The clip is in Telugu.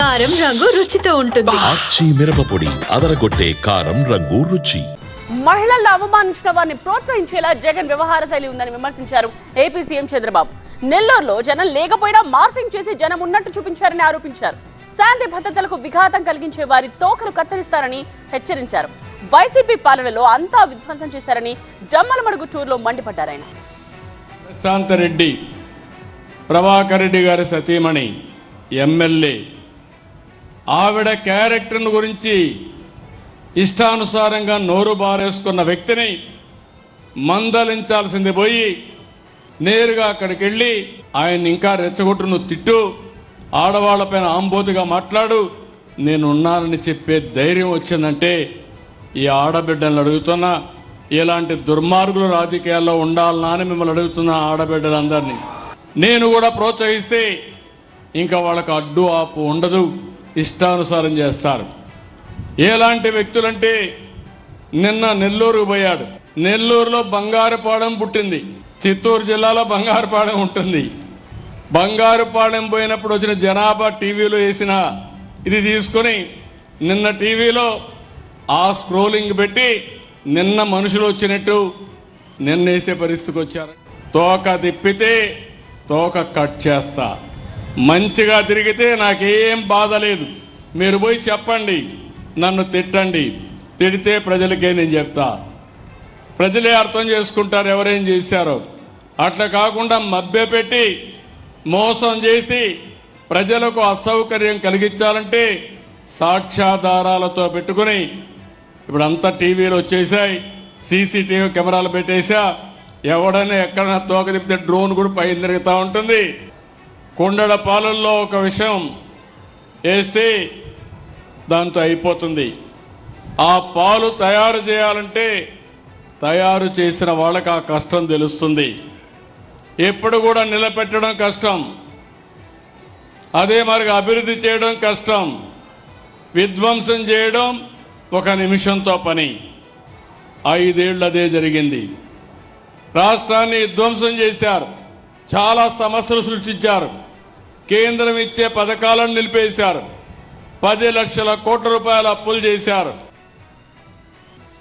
కారం రంగు రుచితో ఉంటుంది. ఆచి మిరపపొడి అదరగొట్టే కారం రంగు రుచి. మహిళలను అవమానించిన వారిని ప్రోత్సహించేలా జగన్ వ్యవహార శైలి ఉందని విమర్శించారు ఏపీ సీఎం చంద్రబాబు. నెల్లూరులో జనం లేకపోయినా మార్ఫింగ్ చేసి జనం ఉన్నట్టు చూపించారని ఆరోపించారు. శాంతి భద్రతలకు విఘాతం కలిగించే వారి తోకలు కత్తిరిస్తారని హెచ్చరించారు. వైసీపీ పాలనలో అంతా విధ్వంసం చేశారని జమ్మలమడుగు టూర్లో మండిపడ్డారు. ఆయన ప్రశాంతరెడ్డి ప్రభాకర్ రెడ్డి గారి సతీమణి ఎమ్మెల్యే ఆవిడ క్యారెక్టర్ను గురించి ఇష్టానుసారంగా నోరు బారేసుకున్న వ్యక్తిని మందలించాల్సింది పోయి నేరుగా అక్కడికి వెళ్ళి ఆయన ఇంకా రెచ్చగొట్టు నువ్వు తిట్టు, ఆడవాళ్లపైన ఆంబోతుగా మాట్లాడు, నేనున్నానని చెప్పే ధైర్యం వచ్చిందంటే ఈ ఆడబిడ్డలను అడుగుతున్నా, ఇలాంటి దుర్మార్గులు రాజకీయాల్లో ఉండాలనా అని మిమ్మల్ని అడుగుతున్న ఆడబిడ్డలందరినీ నేను కూడా ప్రోత్సహిస్తే ఇంకా వాళ్ళకు అడ్డు ఆపు ఉండదు, ఇష్టానుసారం చేస్తారు. ఎలాంటి వ్యక్తులంటే నిన్న నెల్లూరుకు పోయాడు. నెల్లూరులో బంగారుపాలెం పుట్టింది, చిత్తూరు జిల్లాలో బంగారుపాలెం ఉంటుంది. బంగారుపాలెం పోయినప్పుడు వచ్చిన జనాభా టీవీలో వేసిన ఇది తీసుకొని నిన్న టీవీలో ఆ స్క్రోలింగ్ పెట్టి నిన్న మనుషులు వచ్చినట్టు నిన్న వేసే పరిస్థితికి వచ్చారు. తోక తిప్పితే తోక కట్ చేస్తా, మంచిగా తిరిగితే నాకేం బాధ లేదు, మీరు పోయి చెప్పండి, నన్ను తిట్టండి, తిడితే ప్రజలకే నేను చెప్తా, ప్రజలే అర్థం చేసుకుంటారు ఎవరేం చేశారో. అట్లా కాకుండా మభ్యపెట్టి మోసం చేసి ప్రజలకు అసౌకర్యం కలిగించాలంటే సాక్ష్యాధారాలతో పెట్టుకుని ఇప్పుడు అంతా టీవీలు వచ్చేసాయి, సీసీటీవీ కెమెరాలు పెట్టేసా, ఎవడైనా ఎక్కడైనా తోక తిప్పితే డ్రోన్ కూడా పైన తిరుగుతూ ఉంటుంది. కొండల పాలల్లో ఒక విషయం వేస్తే దాంతో అయిపోతుంది. ఆ పాలు తయారు చేయాలంటే తయారు చేసిన వాళ్ళకి ఆ కష్టం తెలుస్తుంది. ఎప్పుడు కూడా నిలబెట్టడం కష్టం, అదే మరి అభివృద్ధి చేయడం కష్టం, విధ్వంసం చేయడం ఒక నిమిషంతో పని. 5 ఏళ్ళు అదే జరిగింది. రాష్ట్రాన్ని విధ్వంసం చేశారు, చాలా సమస్యలు సృష్టించారు, కేంద్రం ఇచ్చే పథకాలను నిలిపేశారు, 10 లక్షల కోట్ల రూపాయల అప్పులు చేశారు.